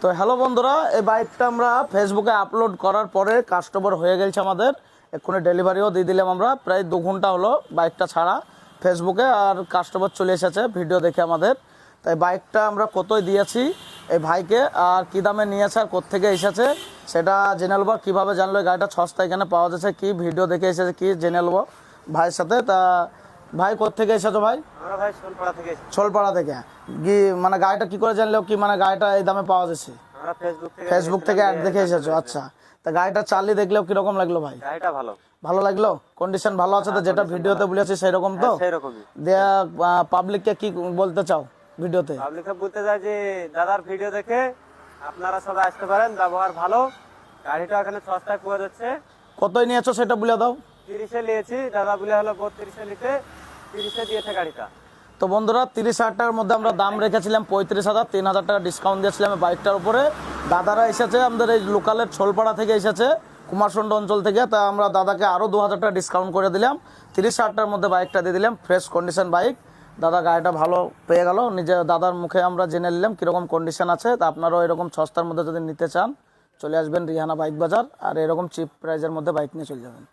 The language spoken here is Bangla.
তো হ্যালো বন্ধুরা, এই বাইকটা আমরা ফেসবুকে আপলোড করার পরে কাস্টমার হয়ে গেছে আমাদের। এক্ষুনি ডেলিভারিও দিয়ে দিলাম আমরা। প্রায় 2 ঘন্টা হলো বাইকটা ছাড়া ফেসবুকে, আর কাস্টমার চলে এসেছে ভিডিও দেখে আমাদের। তাই বাইকটা আমরা কতই দিয়েছি এই ভাইকে, আর কী দামে নিয়েছে, আর কোত্থেকে এসেছে সেটা জেনে নেবো। কীভাবে জানলো এই গাড়িটা সস্তা এখানে পাওয়া যাচ্ছে, কি ভিডিও দেখে এসেছে কি জেনে নেবো ভাইয়ের সাথে। তা ভাই কোত্থেকে এসেছো ভাই? আমরা ভাই শোলপাড়া থেকে ছোলপাড়া থেকে। কি মানে গাড়িটা কি করে জানলেও কি মানে গাড়িটা এই দামে পাওয়া যাচ্ছে? আমরা ফেসবুক থেকে অ্যাড দেখে এসেছো? আচ্ছা, তা গাড়িটা চালিয়ে দেখলেও কিরকম লাগলো ভাই? গাড়িটা ভালো ভালো লাগলো? কন্ডিশন ভালো আছে তো? যেটা ভিডিওতে বলেছি সেরকম তো? সেরকমই। দেয়া পাবলিককে কি বলতে চাও ভিডিওতে? পাবলিককে বলতে চাই যে দাদার ভিডিও দেখে আপনারা সবাই আসতে পারেন, ব্যবহার ভালো, গাড়িটা এখানে সস্তায় পাওয়া যাচ্ছে। কতই নিয়েছো সেটা বলে দাও। 30-এ নিয়েছি, দাদা বলে হলো 32-এ নিতে, 30-এ দিয়েছে গাড়িটা। তো বন্ধুরা, 30,000 টাকার মধ্যে আমরা দাম রেখেছিলাম 35,000, 3,000 টাকা ডিসকাউন্ট দিয়েছিলাম এই বাইকটার উপরে। দাদারা এসেছে আমাদের এই লোকালের ছোলপাড়া থেকে এসেছে, কুমারসন্ড অঞ্চল থেকে। তা আমরা দাদাকে আরও 2,000 টাকা ডিসকাউন্ট করে দিলাম, 30,000 টাকার মধ্যে বাইকটা দিয়ে দিলাম। ফ্রেশ কন্ডিশন বাইক, দাদা গাড়িটা ভালো পেয়ে গেল। নিজে দাদার মুখে আমরা জেনে নিলাম কীরকম কন্ডিশন আছে। তা আপনারাও এরকম সস্তার মধ্যে যদি নিতে চান চলে আসবেন রিহানা বাইক বাজার, আর এরকম চিপ প্রাইজের মধ্যে বাইক নিয়ে চলে যাবেন।